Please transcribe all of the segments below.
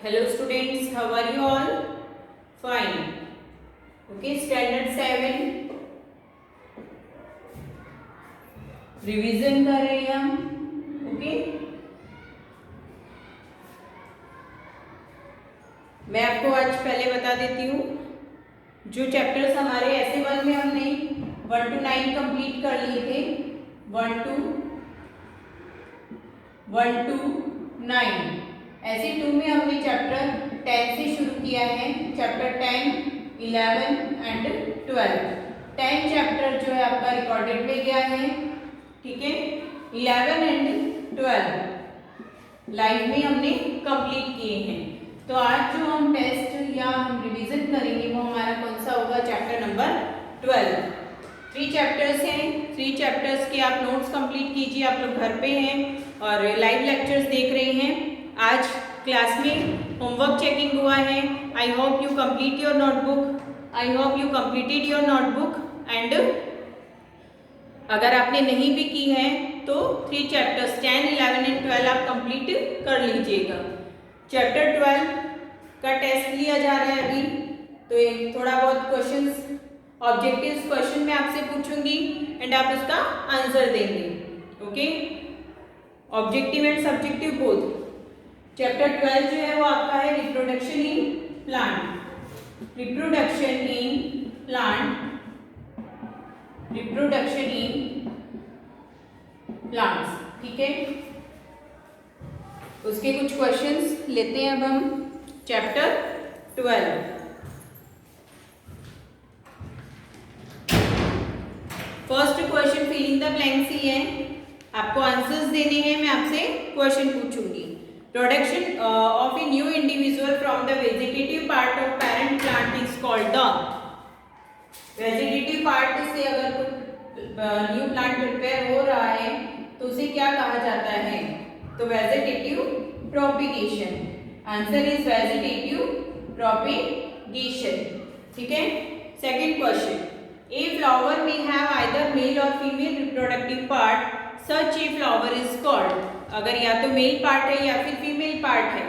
Hello students, how are you all? Fine. Okay, standard 7 revision कर रहे हैं हम. ओके, मैं आपको आज पहले बता देती हूँ जो चैप्टर्स हमारे ऐसे 1 में हमने 1 to 9 कंप्लीट कर लिए थे. 1 to 9. ऐसे 2 में हमने चैप्टर 10 से शुरू किया है. Chapter 10, 11 and 12. 10 चैप्टर जो है आपका रिकॉर्डेड में गया है. ठीक है, 11 एंड 12 लाइव में हमने कंप्लीट किए हैं. तो आज जो हम टेस्ट या हम रिवीजन करेंगे वो हमारा कौन सा होगा? Chapter number 12. 3 चैप्टर्स हैं. 3 चैप्टर्स के आप नोट्स कंप्लीट कीजिए. आप लोग घर पे हैं और लाइव लेक्चर्स देख रहे हैं. आज क्लास में होमवर्क चेकिंग हुआ है. I hope you complete your notebook. I hope you completed your notebook. And अगर आपने नहीं भी की है तो 3 चैप्टर्स 10, 11 एंड 12 आप कंप्लीट कर लीजिएगा. चैप्टर 12 का टेस्ट लिया जा रहा है अभी. तो एक थोड़ा बहुत क्वेश्चंस, ऑब्जेक्टिव्स क्वेश्चन मैं आपसे पूछूंगी एंड आप उसका आंसर देंगे. Okay, objective and subjective both. Chapter 12 जो है वो आपका है reproduction in plant. Reproduction in plant. Reproduction in plants. ठीक है, उसके कुछ क्वेश्चंस लेते हैं अब हम. Chapter 12. First question filling the blanks ही है. आपको आंसर्स देने हैं. मैं आपसे क्वेश्चन पूछूंगी. Production of a new individual from the vegetative part of parent plant is called the. Vegetative part से अगर न्यू प्लांट प्रिपेयर हो रहा है तो उसे क्या कहा जाता है? तो vegetative propagation. Answer is vegetative propagation. ठीक है. Second question. A flower may have either male or female reproductive part. Such a flower is called. अगर या तो मेल पार्ट है या फिर फीमेल पार्ट है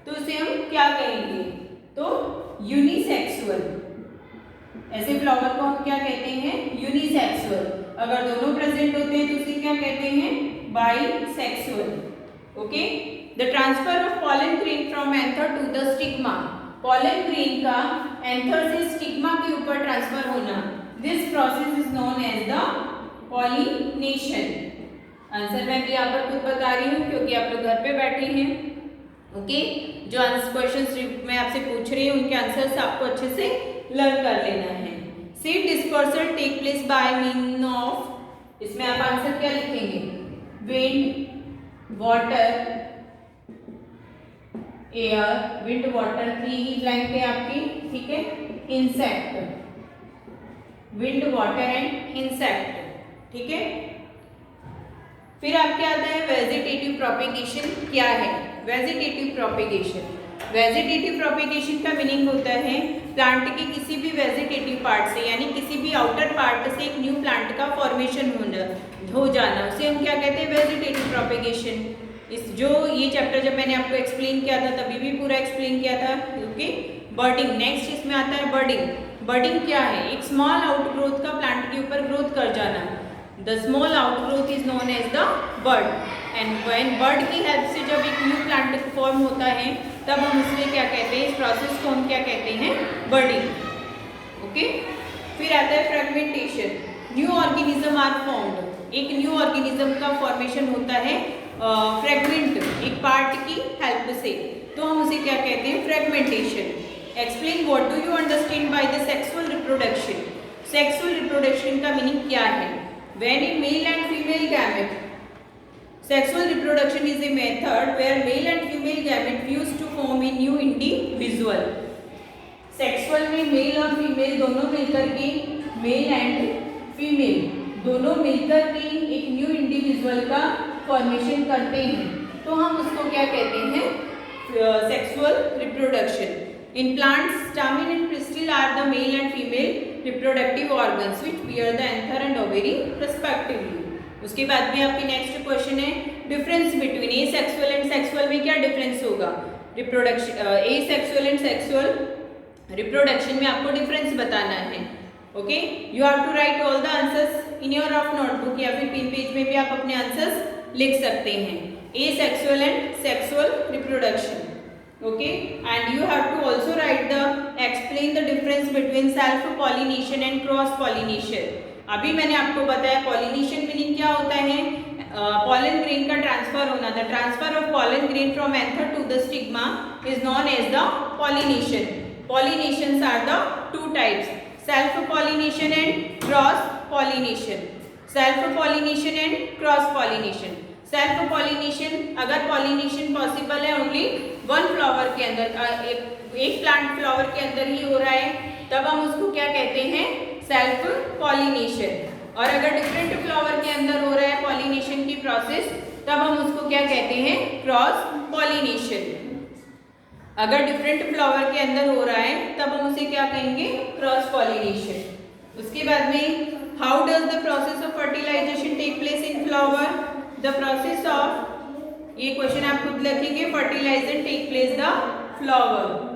तो उसे हम क्या कहेंगे? तो यूनिसेक्सुअल. ऐसे फ्लावर को हम क्या कहते हैं? यूनिसेक्सुअल. अगर दोनों प्रेजेंट होते हैं तो उसे क्या कहते हैं? Bisexual. Okay. The transfer of pollen grain from anther to the stigma. Pollen grain का एंथर से स्टिग्मा के ऊपर ट्रांसफर होना, this process is known as the pollination. Answer मैं भी यहाँ पर खुद बता रही हूँ क्योंकि आप लोग घर पे बैठे हैं. ओके, जो आंसर क्वेश्चन मैं आपसे पूछ रही हूँ उनके आंसर्स आपको अच्छे से लर्न कर लेना है. Seed dispersal take place by mean of. इसमें आप आंसर क्या लिखेंगे? Wind, water, air. Wind, water 3 ही ब्लैंक है आपकी. ठीक है. Insect. Wind, water and insect. ठीक है. फिर आपके आता है वेजिटेटिव प्रोपिगेशन. क्या है वेजिटेटिव प्रोपिगेशन? वेजिटेटिव प्रोपिगेशन का मीनिंग होता है प्लांट के किसी भी वेजिटेटिव पार्ट से यानी किसी भी आउटर पार्ट से एक न्यू प्लांट का फॉर्मेशन हो जाना. उसे हम क्या कहते हैं? Vegetative propagation. इस जो ये चैप्टर जब मैंने आपको एक्सप्लेन किया था तभी भी पूरा एक्सप्लेन किया था. ओके. बर्डिंग. नेक्स्ट इसमें आता है बर्डिंग. बर्डिंग क्या है? एक स्मॉल आउटग्रोथ का प्लांट के ऊपर ग्रोथ कर जाना. The small outgrowth is known as the bird. And when bird की हेल्प से जब एक न्यू प्लांट फॉर्म होता है तब हम उसमें क्या कहते हैं? इस प्रोसेस को हम क्या कहते हैं? बर्डिंग. ओके. फिर आता है fragmentation. New organism are formed. एक न्यू ऑर्गेनिज्म का फॉर्मेशन होता है फ्रेगमेंट, एक पार्ट की हेल्प से. तो हम उसे क्या कहते हैं? Fragmentation. Explain what do you understand by the sexual reproduction. Sexual reproduction का मीनिंग क्या है? When A mail and female gamete. Sexual reproduction is a method where male and female gamete fuse to form a new individual. Sexual में mail or female दोनों मिलकर के, mail and female दोनों मिलकर के एक न्यू इंडिविजुअल का formation करते हैं. तो हम उसको क्या कहते हैं? Sexual reproduction. In plants stamen and pistil are the male and female reproductive organs which bear the anther and ovary respectively. उसके बाद में आपकी नेक्स्ट क्वेश्चन है difference between a sexual and sexual में क्या डिफरेंस होगा? Reproduction, asexual and sexual reproduction में आपको डिफरेंस बताना है। Okay, you have to write all the answers in your rough notebook या फिर पिन पेज में भी आप अपने आंसर्स लिख सकते हैं। Asexual and sexual reproduction. Okay, and you have to also write the explain the difference between self pollination and cross pollination. अभी मैंने आपको बताया पॉलिनेशन मीनिंग क्या होता है, pollen grain का ट्रांसफर होना। The transfer of pollen grain from anther to the stigma is known as the pollination. Pollinations are the two types, self pollination and cross pollination. Self pollination and cross pollination. Self pollination, अगर pollination possible है only one flower के अंदर, एक plant flower के अंदर ही हो रहा है, तब हम उसको क्या कहते हैं, सेल्फ पॉलिनेशन। और अगर डिफरेंट फ्लावर के अंदर हो रहा है पॉलिनेशन की प्रोसेस, तब हम उसको क्या कहते हैं, क्रॉस पॉलिनेशन। अगर डिफरेंट फ्लावर के अंदर हो रहा है तब हम उसे क्या कहेंगे, क्रॉस पॉलिनेशन। उसके बाद में how does the process of fertilisation take place in flower. The process of, ये क्वेश्चन आप खुद लिखेंगे, fertilisation take place the flower.